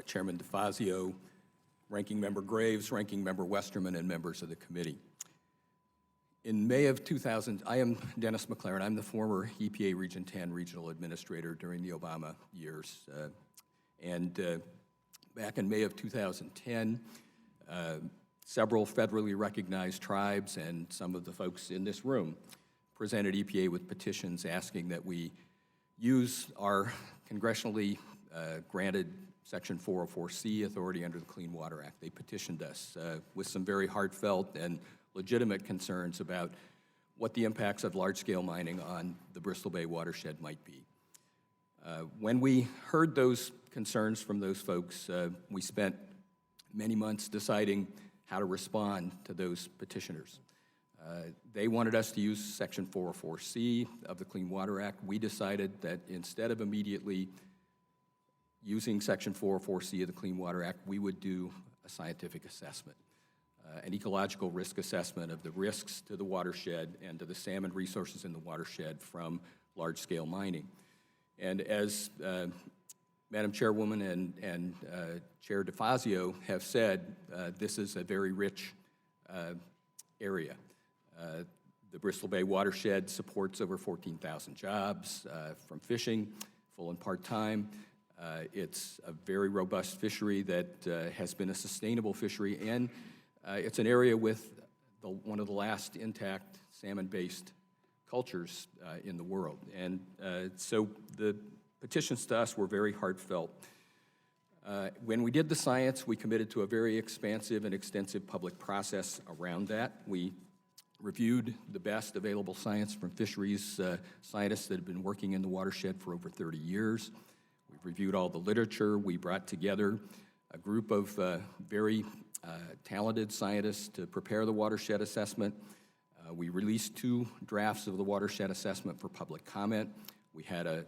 Chairman DeFazio, Ranking Member Graves, Ranking Member Westerman, and members of the committee. In May of 2000, I am Dennis McLerran. I'm the former EPA Region 10 Regional Administrator during the Obama years. Back in May of 2010, several federally recognized tribes and some of the folks in this room presented EPA with petitions asking that we use our congressionally granted Section 404C authority under the Clean Water Act. They petitioned us with some very heartfelt and legitimate concerns about what the impacts of large-scale mining on the Bristol Bay watershed might be. When we heard those concerns from those folks, we spent many months deciding how to respond to those petitioners. They wanted us to use Section 404C of the Clean Water Act. We decided that instead of immediately using Section 404C of the Clean Water Act, we would do a scientific assessment, an ecological risk assessment of the risks to the watershed and to the salmon resources in the watershed from large-scale mining. And as Madam Chairwoman and Chair DeFazio have said, this is a very rich area. The Bristol Bay watershed supports over 14,000 jobs from fishing, full and part-time. It's a very robust fishery that has been a sustainable fishery, and it's an area with one of the last intact salmon-based cultures in the world. And so the petitions to us were very heartfelt. When we did the science, we committed to a very expansive and extensive public process around that. We reviewed the best available science from fisheries scientists that have been working in the watershed for over 30 years. We've reviewed all the literature. We brought together a group of very talented scientists to prepare the watershed assessment. We released 2 drafts of the watershed assessment for public comment. We had a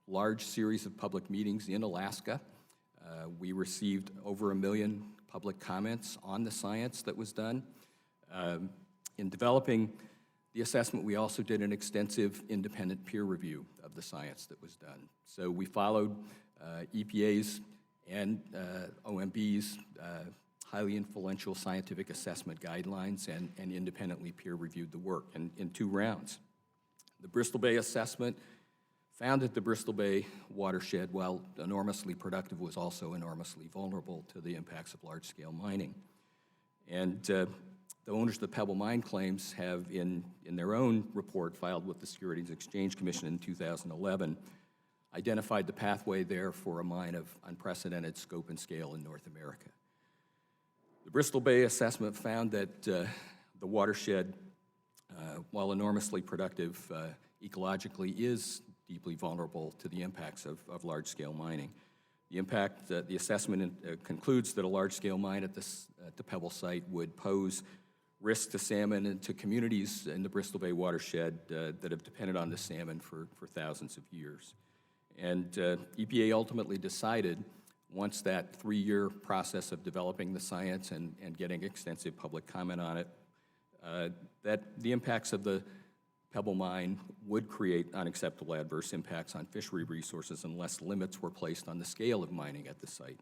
large series of public meetings in Alaska. We received over 1 million public comments on the science that was done. In developing the assessment, we also did an extensive independent peer review of the science that was done. So we followed EPA's and OMB's highly influential scientific assessment guidelines and independently peer reviewed the work in 2 rounds. The Bristol Bay assessment found that the Bristol Bay watershed, while enormously productive, was also enormously vulnerable to the impacts of large-scale mining. And the owners of the Pebble Mine claims have, in their own report filed with the Securities and Exchange Commission in 2011, identified the pathway there for a mine of unprecedented scope and scale in North America. The Bristol Bay assessment found that the watershed, while enormously productive ecologically, is deeply vulnerable to the impacts of large-scale mining. The assessment concludes that a large-scale mine at the Pebble site would pose risk to salmon and to communities in the Bristol Bay watershed that have depended on the salmon for thousands of years. And EPA ultimately decided, once that 3-year process of developing the science and getting extensive public comment on it, that the impacts of the Pebble Mine would create unacceptable adverse impacts on fishery resources unless limits were placed on the scale of mining at the site.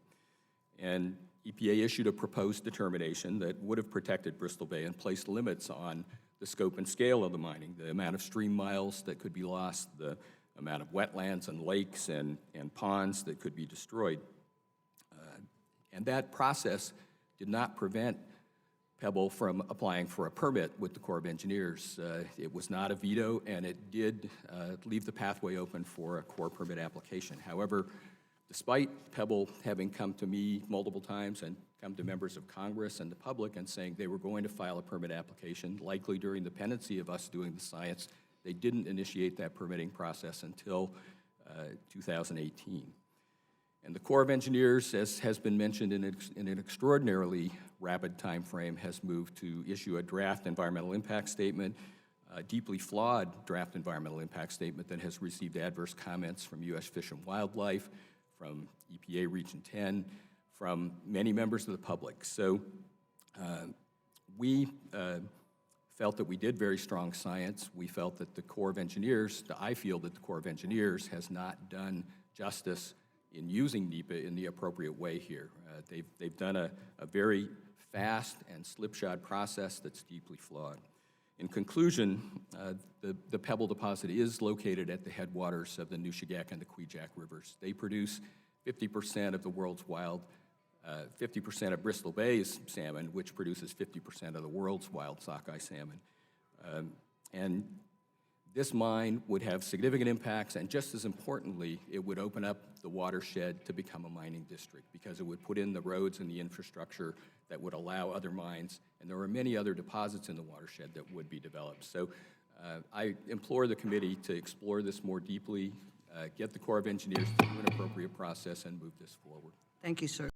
And EPA issued a proposed determination that would have protected Bristol Bay and placed limits on the scope and scale of the mining, the amount of stream miles that could be lost, the amount of wetlands and lakes and ponds that could be destroyed. And that process did not prevent Pebble from applying for a permit with the Corps of Engineers. It was not a veto, and it did leave the pathway open for a Corps permit application. However, despite Pebble having come to me multiple times and come to members of Congress and the public and saying they were going to file a permit application, likely during the pendency of us doing the science, they didn't initiate that permitting process until 2018. And the Corps of Engineers, as has been mentioned in an extraordinarily rapid time frame, has moved to issue a draft environmental impact statement, a deeply flawed draft environmental impact statement that has received adverse comments from U.S. Fish and Wildlife, from EPA Region 10, from many members of the public. So we felt that we did very strong science. We felt that the Corps of Engineers, I feel that the Corps of Engineers has not done justice in using NEPA in the appropriate way here. They've done a very fast and slipshod process that's deeply flawed. In conclusion, the Pebble deposit is located at the headwaters of the Nushagak and the Kvichak rivers. They produce 50% of the world's 50% of Bristol Bay's salmon, which produces 50% of the world's wild sockeye salmon. And this mine would have significant impacts, and just as importantly, it would open up the watershed to become a mining district because it would put in the roads and the infrastructure that would allow other mines, and there are many other deposits in the watershed that would be developed. So I implore the committee to explore this more deeply, get the Corps of Engineers to do an appropriate process, and move this forward. Thank you, sir.